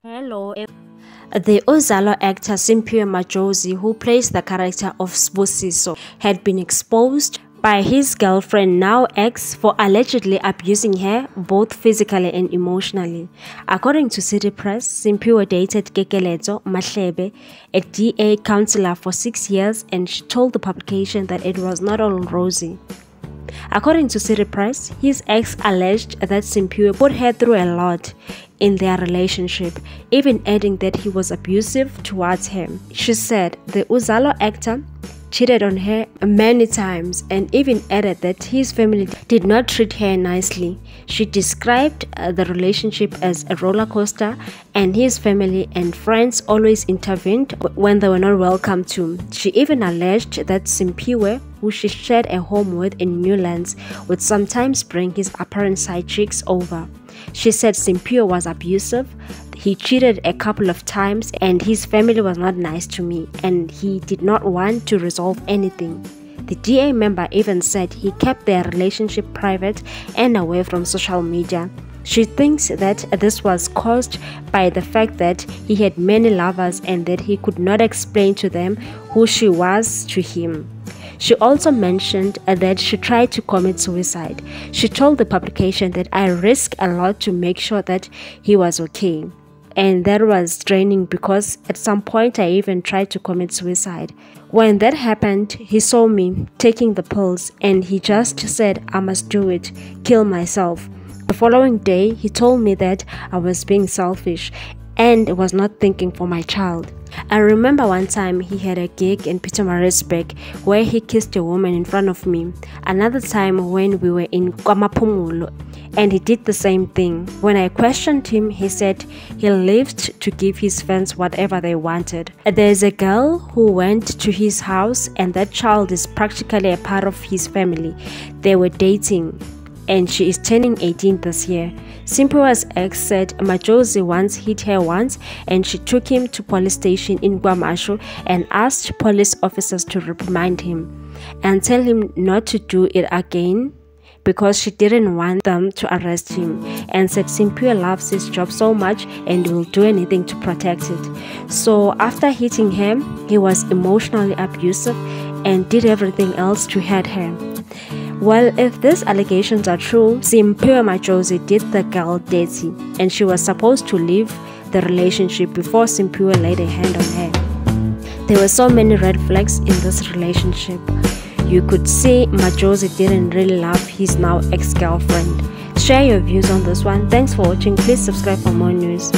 Hello. The Uzalo actor Simphiwe Madjozi, who plays the character of Sbusiso, had been exposed by his girlfriend, now ex, for allegedly abusing her both physically and emotionally. According to City Press, Simphiwe dated Kekelezo Mahlebe, a DA counselor, for 6 years, and she told the publication that it was not all rosy. According to City Press, his ex alleged that Simphiwe put her through a lot in their relationship, even adding that he was abusive towards her. She said the Uzalo actor cheated on her many times and even added that his family did not treat her nicely. She described the relationship as a roller coaster, and his family and friends always intervened when they were not welcome to. She even alleged that Simphiwe, who she shared a home with in Newlands, would sometimes bring his apparent side chicks over. She said Simphiwe was abusive, he cheated a couple of times, and his family was not nice to me, and he did not want to resolve anything. The DA member even said he kept their relationship private and away from social media. She thinks that this was caused by the fact that he had many lovers and that he could not explain to them who she was to him. She also mentioned that she tried to commit suicide. She told the publication that I risked a lot to make sure that he was okay. And that was draining because at some point I even tried to commit suicide. When that happened, he saw me taking the pills and he just said, I must do it, kill myself. The following day, he told me that I was being selfish and was not thinking for my child. I remember one time he had a gig in Pietermaritzburg where he kissed a woman in front of me. Another time when we were in KwaMaphumulo, and he did the same thing. When I questioned him, he said he lived to give his fans whatever they wanted. There's a girl who went to his house and that child is practically a part of his family. They were dating and she is turning 18 this year. Simphiwe's ex said Madjozi once hit her once and she took him to police station in KwaMashu and asked police officers to reprimand him and tell him not to do it again because she didn't want them to arrest him, and said Simphiwe loves his job so much and will do anything to protect it. So after hitting him, he was emotionally abusive and did everything else to hurt her. Well, if these allegations are true, Simphiwe Madjozi did the girl dirty and she was supposed to leave the relationship before Simphiwe laid a hand on her. There were so many red flags in this relationship. You could see Madjozi didn't really love his now ex-girlfriend. Share your views on this one. Thanks for watching. Please subscribe for more news.